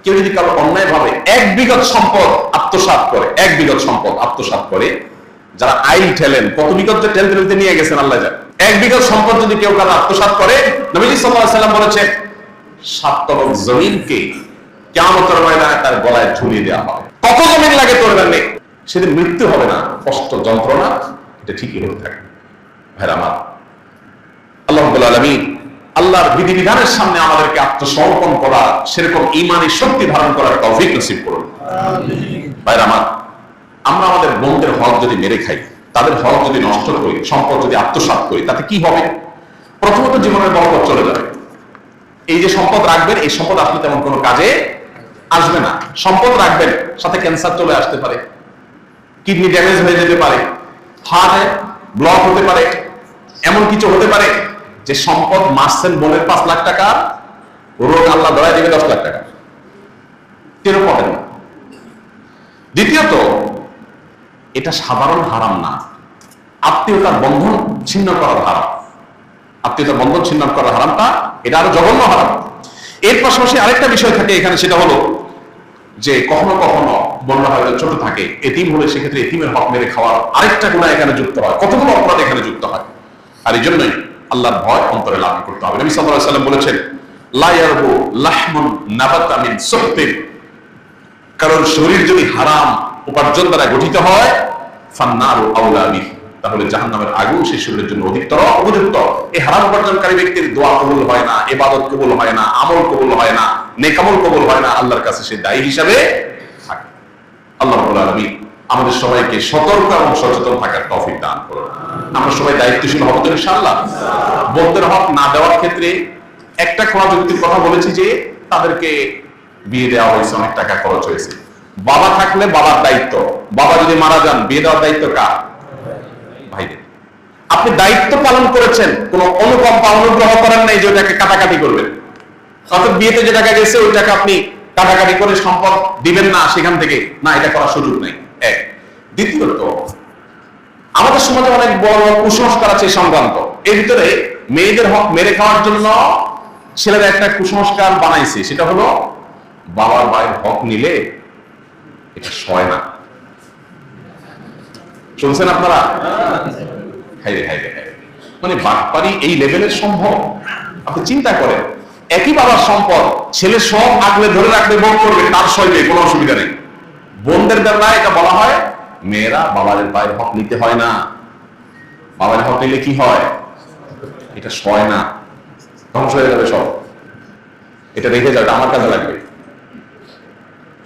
কেউ যদি কারো অন্যায় ভাবে এক বিঘত সম্পদ আত্মসাৎ করে, যারা আইল ঠেলেন, কত বিঘত ঠেলতে নিয়ে গেছেন আল্লাহ জানে, এক বিঘত সম্পদ যদি কেউ কারো আত্মসাৎ করে, নবীজি সাল্লাল্লাহু আলাইহি সাল্লাম বলেছেন 7 তরফ জমিনকে কিয়ামতের ময়দানে তার গলায় ঝুলিয়ে দেওয়া হবে। কত জমিন লাগে তোর জানে, সেদিন মৃত্যু হবে না, কষ্ট যন্ত্রণা এটা ঠিকই হতে থাকে। ভাইরা আমার, আল্লাহ রাব্বুল আলামিন আল্লাহর বিধিবিধানের সামনে আমাদেরকে আত্মসমর্পণ করা, সেরকম ঈমানি শক্তি ধারণ করার তৌফিক নসিব করুন। আমিন। ভাইরা আমার, আমরা আমাদের বোনদের হক যদি মেরে খাই, তাদের হক যদি নষ্ট করি, সম্পদ যদি আত্মসাৎ করি, তাতে কি হবে? প্রথমত জীবনের বরকত চলে যাবে। এই যে সম্পদ রাখবেন, এই সম্পদ আসলে তেমন কোনো কাজে আসবে না। সম্পদ রাখবেন, সাথে ক্যান্সার চলে আসতে পারে, কিডনি ড্যামেজ হয়ে যেতে পারে, হার্টে ব্লক হতে পারে, এমন কিছু হতে পারে যে সম্পদ মারছেন বোনের 5 লাখ টাকা, রোগ আল্লাহ ধরায় দেবে 10 লাখ টাকা, টেরও পাবেন না। দ্বিতীয়ত, এটা সাধারণ হারাম না, আত্মীয়তার বন্ধন ছিন্ন করার হারাম। আত্মীয়তার বন্ধন ছিন্ন করার হারামটা এটা আরো জঘন্য হারাম। এর পাশাপাশি আরেকটা বিষয় থাকে এখানে, সেটা হলো যে কখনো কখনো বোনরা হয়তো ছোট থাকে, এতিম হলে সেক্ষেত্রে এতিমের হক মেরে খাওয়ার আরেকটা গুনাহ এখানে যুক্ত হয়, কতগুলো অপরাধ এখানে যুক্ত হয়। আর এই জন্যই আল্লাহর ভয় অন্তরে লালন করতে হবে। নবী সাল্লাল্লাহু আলাইহি ওয়াসাল্লাম বলেছেন, লা ইয়ারবু লাহমুন নাবাতা মিন সুহতিন, কারণ শরীর যদি হারাম উপার্জন দ্বারা গঠিত হয়, ফান্নারু আউলা বিহি, তাহলে জাহান্নামের আগুন সেই শরীরের জন্য অধিকতর উপযুক্ত। এই হারাম উপার্জনকারী ব্যক্তির দোয়া কবুল হয় না, ইবাদত কবুল হয় না, আমল কবুল হয় না, নেক আমল কবুল হয় না, আল্লাহর কাছে সে দায়ী হিসাবে থাকে। আল্লাহ রাব্বুল আলামিন আমাদের সবাইকে সতর্ক এবং সচেতন থাকার তৌফিক দান করুন। আমরা সবাই দায়িত্বশীল হব তো ইনশাআল্লাহ। বোনদের হক না দেওয়ার ক্ষেত্রে একটা খোলা যুক্তির কথা বলেছি যে তাদেরকে বিয়ে দেওয়া হয়েছে, অনেক টাকা খরচ হয়েছে। বাবা থাকলে বাবার দায়িত্ব, বাবা যদি মারা যান বিয়ে দেওয়ার দায়িত্ব কার? ভাইদের। আপনি দায়িত্ব পালন করেছেন, কোন অনুকম্পা অনুগ্রহ করেন নাই যে ওটাকে কাটাকাটি করবেন। অর্থাৎ বিয়েতে যে টাকা গেছে ওই টাকা আপনি কাটাকাটি করে সম্পদ দিবেন না, সেখান থেকে না, এটা করার সুযোগ নেই। এক। দ্বিতীয়ত, আমাদের সমাজে অনেক বড় কুসংস্কার আছে সংক্রান্ত। এর ভিতরে মেয়েদের হক মেরে খাওয়ার জন্য ছেলেরা একটা কুসংস্কার বানাইছে, সেটা হলো বাবার মায়ের হক নিলে এটা সয় না। শুনছেন আপনারা? মানে বাটপারি এই লেভেলের সম্ভব? আপনি চিন্তা করেন, একই বাবার সম্পদ, ছেলে সব আগলে ধরে রাখবে, ভোগ করবে, তার সইবে, কোনো অসুবিধা নেই। বোনদের বেলায় এটা বলা হয় মেয়েরা বাবার পায়ের হক নিতে হয় না, বাবার হক নিলে কি হয়? এটা সয় না, ধ্বংস হয়ে যাবে সব, এটা রেখে যাবে, আমার কাজে লাগবে।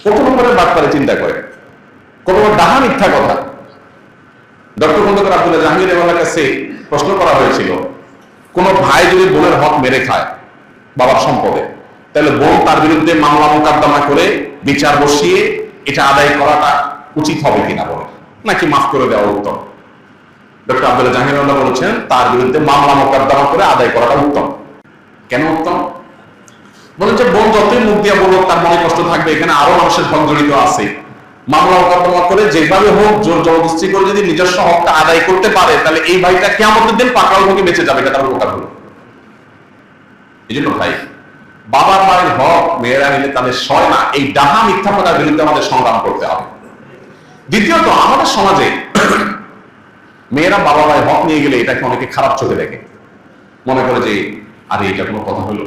কত নম্বরের বাটপারি চিন্তা করে, কত ডাহা মিথ্যা কথা। ডক্টর খন্দকার আব্দুল্লাহ জাহাঙ্গীর এর কাছে প্রশ্ন করা হয়েছিল, কোন ভাই যদি বোনের হক মেরে খায় বাবার সম্পদে, তাহলে বোন তার বিরুদ্ধে মামলা মোকদ্দমা করে বিচার বসিয়ে এটা আদায় করাটা উচিত হবে কিনা বলে, নাকি মাফ করে দেওয়া উত্তম? ডক্টর আব্দুল্লাহ জাহাঙ্গীর বলেছেন তার বিরুদ্ধে মামলা মোকদ্দমা করে আদায় করাটা উত্তম। কেন উত্তম? বলেন যে বোন যতই মুখ দিয়ে বলুক তার মনে কষ্ট থাকবে, এখানে আরো মানুষের হক জড়িত আছে। মামলা মোকদ্দমা করে যেভাবে হোক জোর জবরদস্তি করে যদি নিজস্ব হকটা আদায় করতে পারে, তাহলে এই ভাইটা কিয়ামতের দিন পাকড়াও থেকে বেঁচে যাবে, এটা তার উপকার হলো। এই জন্য ভাই, বাবার মায়ের হক মেয়েরা নিলে তাদের সয় না, এই ডাহা মিথ্যা কথার বিরুদ্ধে আমাদের সংগ্রাম করতে হবে। দ্বিতীয়ত, আমাদের সমাজে মেয়েরা বাবা মায়ের হক নিয়ে গেলে এটাকে অনেকে খারাপ চোখে দেখে, মনে করে যে আরে এটা কোনো কথা হলো।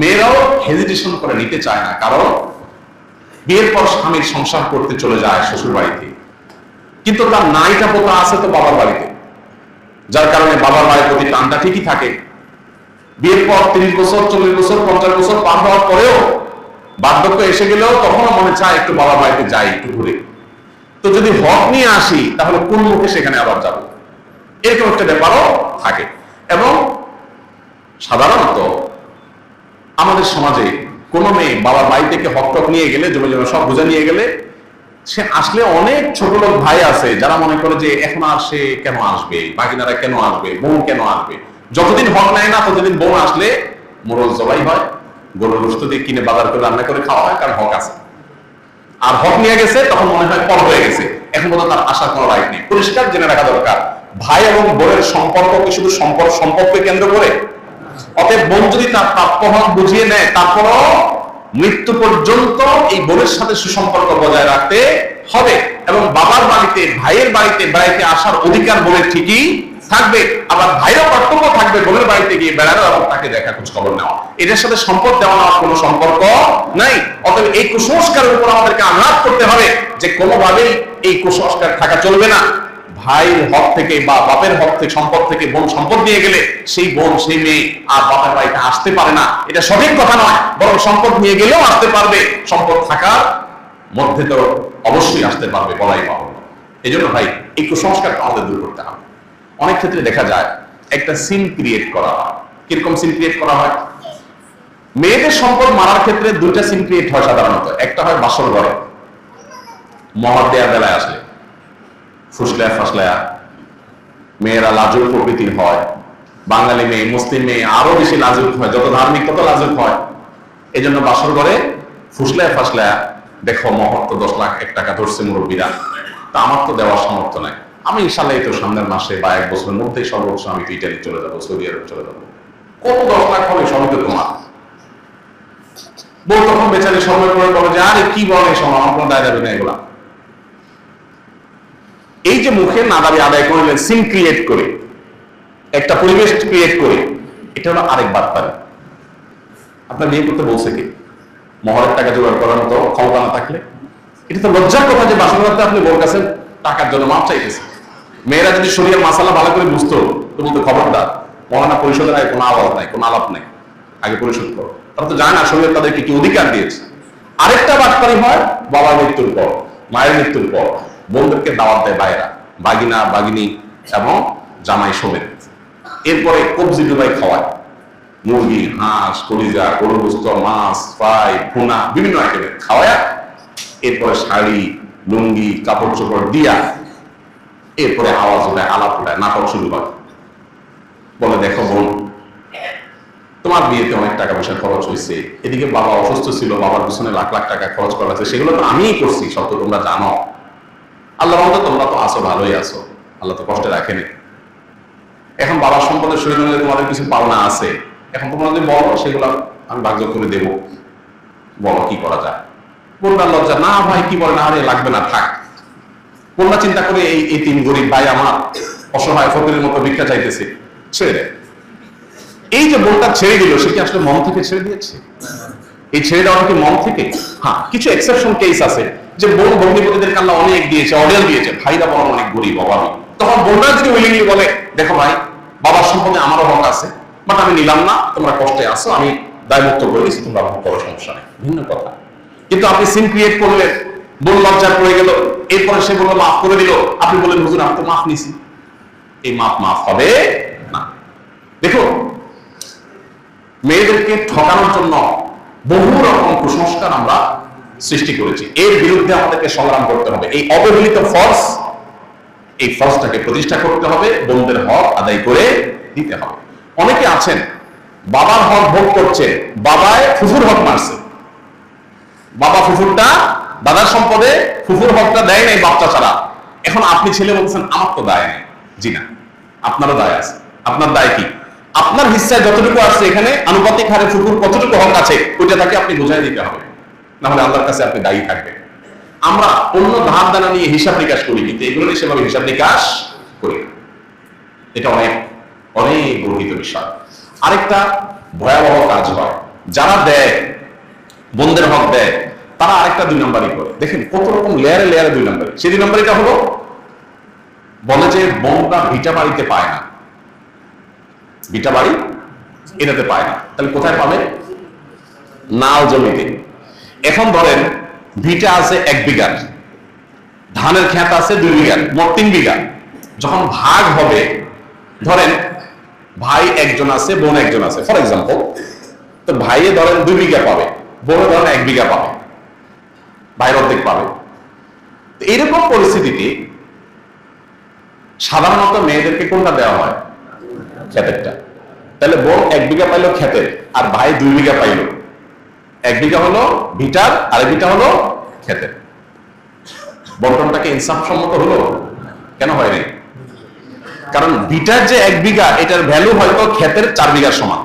মেয়েরাও হেজিটেশন করে নিতে চায় না, কারণ বিয়ের পর স্বামীর সংসার করতে চলে যায় শ্বশুর বাড়িতে, কিন্তু তার নাইটা পোতা আছে তো বাবার বাড়িতে, যার কারণে বাবার মায়ের প্রতি টানটা ঠিকই থাকে। বিয়ের পর 30 বছর 40 বছর 50 বছর পার হওয়ার পরেও বার্ধক্য এসে গেলেও তখনও মনে চায় একটু বাবার বাড়িতে যাই, একটু ঘুরে। তো যদি হক নিয়ে আসি তাহলে কোন মুখে সেখানে আবার যাব, এরকম একটা ব্যাপারও থাকে। এবং সাধারণত আমাদের সমাজে কোন মেয়ে বাবার বাড়ি থেকে হক টক নিয়ে গেলে, জমি জমা সব বুঝে নিয়ে গেলে, সে আসলে অনেক ছোট লোক ভাই আছে যারা মনে করে যে এখন আর সে কেন আসবে, বাকিনারা কেন আসবে, বোন কেন আসবে। যতদিন হক নেয় না ততদিন বোন আসলে মোরল জবাই হয়, গরুর গোশত দিয়ে কিনে বাজার করে রান্না করে খাওয়া হয়, কারণ হক আছে। আর হক নিয়ে গেছে তখন মনে হয় পর হয়ে গেছে, এখন পর্যন্ত তার আসার কোনো রাইট নেই। পরিষ্কার জেনে রাখা দরকার, ভাই এবং বোনের সম্পর্ককে শুধু সম্পর্ককে কেন্দ্র করে। অতএব বোন যদি তার প্রাপ্য হক বুঝিয়ে নেয়, তারপরও মৃত্যু পর্যন্ত এই বোনের সাথে সুসম্পর্ক বজায় রাখতে হবে, এবং বাবার বাড়িতে ভাইয়ের বাড়িতে বেড়াইতে আসার অধিকার বোনের ঠিকই থাকবে, আবার ভাইয়েরও কর্তব্য থাকবে বোনের বাড়িতে গিয়ে বেড়ানো এবং তাকে দেখা খোঁজ খবর নেওয়া। এটার সাথে সম্পদ দেওয়া নেওয়ার কোনো সম্পর্ক নাই। অতএব এই কুসংস্কারের উপর আমাদেরকে আঘাত করতে হবে যে কোনোভাবেই এই কুসংস্কার থাকা চলবে না। ভাইয়ের হক থেকে বা বাপের হক থেকে সম্পদ থেকে বোন সম্পদ নিয়ে গেলে সেই বোন সেই মেয়ে আর বাপের বাড়িতে আসতে পারে না, এটা সঠিক কথা নয়। বরং সম্পদ নিয়ে গেলেও আসতে পারবে, সম্পদ থাকার মধ্যে তো অবশ্যই আসতে পারবে, বলাই পাবো। এই জন্য ভাই এই কুসংস্কারটা আমাদের দূর করতে হবে। অনেক ক্ষেত্রে দেখা যায় একটা সিন ক্রিয়েট করা হয়। কিরকম সিন ক্রিয়েট করা হয়? মেয়েদের সম্পদ মারার ক্ষেত্রে দুইটা সিন ক্রিয়েট হয় সাধারণত। একটা হয় বাসর ঘরে, মহর দেয়া বেলায় আসলে ফুসলায়া ফাসলায়া, মেয়েরা লাজুক প্রকৃতির হয়। বাঙালি মেয়ে, মুসলিম মেয়ে আরো বেশি লাজুক হয়, যত ধার্মিক তত লাজুক হয়। এই জন্য বাসর ঘরে ফুসলায়া ফাসলায়া, দেখো মহর তো 10 লাখ 1 টাকা ধরছে মুরব্বীরা, তা আমার তো দেওয়ার সামর্থ্য নাই, আমি ইনশাল্লাহ এই তো সামনের মাসে বা 1 বছরের মধ্যেই সর্বোচ্চ আমি তো ইটালি চলে যাবো, সৌদি আরব চলে যাবো, কত 10 লাখ হবে, সবই তো তোমার। বউ তখন বেচারি সময় করে বলে যে আরে কি বলে সময়, আমার কোনো দায় দাবি না এগুলা। এই যে মুখে নাদাবি আদায় করলেন, সিন ক্রিয়েট করে, একটা পরিবেশ ক্রিয়েট করে, এটা হলো আরেক বাটপারি। আপনার বিয়ে করতে বলছে কি? মহরের টাকা জোগাড় করার মতো ক্ষমতা না থাকলে? এটা তো লজ্জার কথা যে বাসন করতে আপনি বোর কাছে টাকার জন্য মাপ চাইতেছে। মেয়েরা যদি শরীরের মাসালা ভালো করে বুঝতো তো বলতো খবরদার, মহানা পরিষদের আগে কোনো আওয়াজ নাই, কোনো আলাপ নাই, আগে পরিশোধ করো। তারা তো জানে না শরীর তাদেরকে কি অধিকার দিয়েছে। আরেকটা বাটপারি হয় বাবার মৃত্যুর পর, মায়ের মৃত্যুর পর বোনদেরকে দাওয়াত দেয় ভাইয়েরা, বাগিনা বাগিনী এবং জামাই সমেত। এরপরে কবজি ডুবাই খাওয়ায়, মুরগি, হাঁস, কলিজা, গরুর গোস্ত, মাছ ফ্রাই, ভুনা, বিভিন্ন আইটেমের খাওয়ায়। এরপরে শাড়ি, লুঙ্গি, কাপড় চোপড় দিয়া এরপরে আওয়াজ ওঠায়, আলাপ ওঠায়, নাটক শুরু করে। বলে দেখো বোন, তোমার বিয়েতে অনেক টাকা পয়সা খরচ হয়েছে, এদিকে বাবা অসুস্থ ছিল, বাবার পিছনে লাখ লাখ টাকা খরচ করা হয়েছে, সেগুলো তো আমিই করছি, সব তো তোমরা জানো। আল্লাহ রহমতে তোমরা তো আসো, ভালোই আছো, আল্লাহ তো কষ্টে রাখেনি। এখন বাবার সম্পদের শরীর অনুযায়ী তোমাদের কিছু পাওনা আছে, এখন তোমরা যদি বলো সেগুলো আমি ভাগ্য করে দেবো, বলো কি করা যায়। বন্যার লজ্জা, না ভাই কি বলে, না আরে লাগবে না থাক। বন্যা চিন্তা করে এই 3 গরিব ভাই আমার অসহায় ফকিরের মতো ভিক্ষা চাইতেছে, ছেড়ে দেয়। এই যে বোনটা ছেড়ে দিল, সে কি আসলে মন থেকে ছেড়ে দিয়েছে? এই ছেড়ে দেওয়া কি মন থেকে? হ্যাঁ, কিছু এক্সেপশন কেস আছে যে বোন ভগ্নিপতিদেরকে আল্লাহ অনেক দিয়েছে, অর্ডার দিয়েছে, ভাইরা বরং অনেক গরিব অভাবী, তখন বোনরা যদি উইলিংলি বলে দেখো ভাই বাবার সম্পদে আমারও হক আছে, বাট আমি নিলাম না, তোমরা কষ্টে আসো, আমি দায়মুক্ত করে দিচ্ছি, তোমরা আমার বড় সমস্যা নেই, ভিন্ন কথা। কিন্তু আপনি সিন ক্রিয়েট করলেন, বোন লজ্জা পড়ে গেল, এরপরে সে বললো মাফ করে দিল, আপনি বললেন হুজুর আমি তো মাফ নিছি। এই মাফ হবে না। দেখো, মেয়েদেরকে ঠকানোর জন্য বহু রকম কুসংস্কার আমরা সৃষ্টি করেছি, এর বিরুদ্ধে আমাদেরকে সংগ্রাম করতে হবে। এই অবহেলিত ফরজ, এই ফরজটাকে প্রতিষ্ঠা করতে হবে, বোনদের হক আদায় করে দিতে হবে। অনেকে আছেন বাবার হক ভোগ করছে, বাবায় ফুফুর হক মারছে, বাবা ফুফুরটা দাদার সম্পদে ফুফুর হকটা দেয় নাই বাচ্চা ছাড়া। এখন আপনি ছেলে বলছেন আমার তো দায় নেই। জি না, আপনারও দায় আছে। আপনার দায় কি? আপনার হিস্সায় যতটুকু আসছে এখানে আনুপাতিক হারে ফুফুর কতটুকু হক আছে ওইটা তাকে আপনি বুঝাই দিতে হবে, না হলে আল্লাহর কাছে আপনি দায়ী থাকবেন। আমরা অন্য ধার দানা নিয়ে হিসাব নিকাশ করি, কিন্তু এগুলো নিয়ে সেভাবে হিসাব নিকাশ করি। এটা অনেক অনেক গর্হিত বিষয়। আরেকটা ভয়াবহ কাজ হয়, যারা দেয় বোনদের হক দেয়, তারা আরেকটা 2 নম্বরই করে। দেখেন কত রকম লেয়ারে লেয়ারে 2 নম্বর। সেই 2 নম্বরটা হলো বলে যে বোনটা ভিটা বাড়িতে পায় না, ভিটা বাড়ি এটাতে পায় না, তাহলে কোথায় পাবে? নাল জমিতে। এখন ধরেন ভিটা আছে 1 বিঘা, ধানের ক্ষেত আছে 2 বিঘা, মোট 3 বিঘা। যখন ভাগ হবে, ধরেন ভাই একজন আছে, বোন একজন আছে, ফর এক্সাম্পল, তো ভাইয়ে ধরেন 2 বিঘা পাবে, বোনে ধরেন 1 বিঘা পাবে, ভাইয়ের অর্ধেক পাবে। এইরকম পরিস্থিতিতে সাধারণত মেয়েদেরকে কোনটা দেওয়া হয়? ক্ষেতেরটা। তাহলে বোন 1 বিঘা পাইলো ক্ষেতের, আর ভাই 2 বিঘা পাইলো। 1 বিঘা হলো ভিটার, আর 1 বিঘা হলো ক্ষেতের। বন্টনটাকে ইনসাফসম্মত হলো? কেন হয়নি? কারণ ভিটার যে 1 বিঘা, এটার ভ্যালু হয়তো ক্ষেতের 4 বিঘার সমান।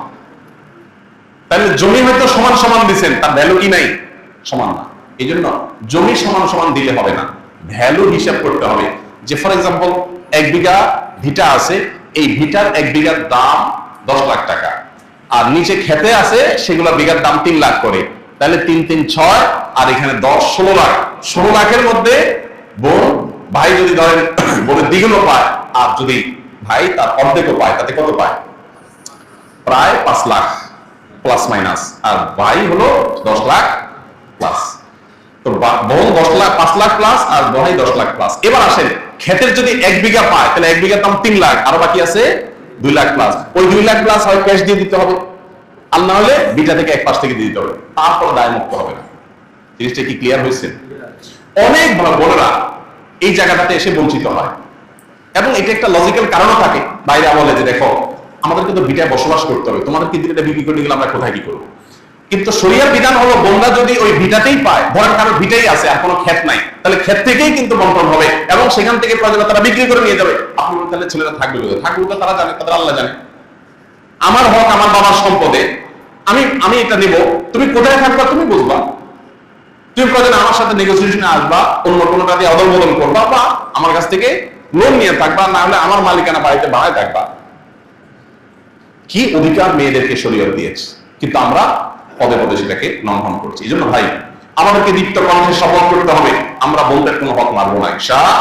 তাহলে জমি হয়তো সমান সমান দিচ্ছেন, তার ভ্যালু কি নাই? সমান না। এই জন্য জমি সমান সমান দিলে হবে না, ভ্যালু হিসাব করতে হবে। যে ফর এক্সাম্পল 1 বিঘা ভিটা আছে, এই ভিটার 1 বিঘার দাম 10 লাখ টাকা, আর নিচে খেতে আছে সেগুলো বিঘার দাম 3 লাখ করে, তাহলে 3 3 6, আর এখানে 10 16 লাখ। 16 লাখের মধ্যে বোন ভাই যদি ধরেন বোনের দ্বিগুণ পায়, আর যদি ভাই তার অর্ধেকও পায়, তাতে কত পায়? প্রায় 5 লাখ প্লাস মাইনাস, আর ভাই হলো 10 লাখ প্লাস। তো বোন 10 লাখ 5 লাখ প্লাস, আর ভাই 10 লাখ প্লাস। এবার আসেন ক্ষেতের যদি 1 বিঘা পায়, তাহলে 1 বিঘার দাম 3 লাখ, আর বাকি আছে 2 লাখ প্লাস। ওই 2 লাখ প্লাস হয় ক্যাশ দিয়ে দিতে হবে, আর না হলে বিটা থেকে এক পাশ থেকে দিয়ে দিতে হবে, তারপর দায় মুক্ত হবে না। জিনিসটা কি ক্লিয়ার হয়েছে? অনেক বোনেরা এই জায়গাটাতে এসে বঞ্চিত হয়, এবং এটা একটা লজিক্যাল কারণও থাকে। বাইরে বলে যে দেখো আমাদেরকে তো ভিটায় বসবাস করতে হবে, তোমাদের কি ভিটা বিক্রি করে গেলে আমরা কোথায় কি করবো? কিন্তু শরিয়ার বিধান হলো বোনরা যদি ওই ভিটাতেই পায়, ধরেন কারো ভিটাই আছে আর কোনো ক্ষেত নাই, তাহলে ক্ষেত থেকেই কিন্তু বন্টন হবে, এবং সেখান থেকে প্রয়োজনে তারা বিক্রি করে নিয়ে যাবে। আপনি তাহলে ছেলেরা থাকবে কোথায়? থাকবে তারা জানে, তাদের আল্লাহ জানে। আমার হক আমার বাবার সম্পদে, আমি এটা নেব, তুমি কোথায় থাকবা তুমি বুঝবা। তুমি প্রয়োজনে আমার সাথে নেগোসিয়েশনে আসবা, অন্য কোনোটা দিয়ে অদল বদল করবা, বা আমার কাছ থেকে লোন নিয়ে থাকবা, না হলে আমার মালিকানা বাড়িতে ভাড়ায় থাকবা। কি অধিকার মেয়েদেরকে শরীয়ত দিয়েছে, কিন্তু আমরা পদে পদে সেটাকে লঙ্ঘন করছি। এই জন্য ভাই আমাদেরকে দীপ্ত কণ্ঠে শপথ করতে হবে, আমরা বোনদের কোনো হক মারবো না ইনশাআল্লাহ।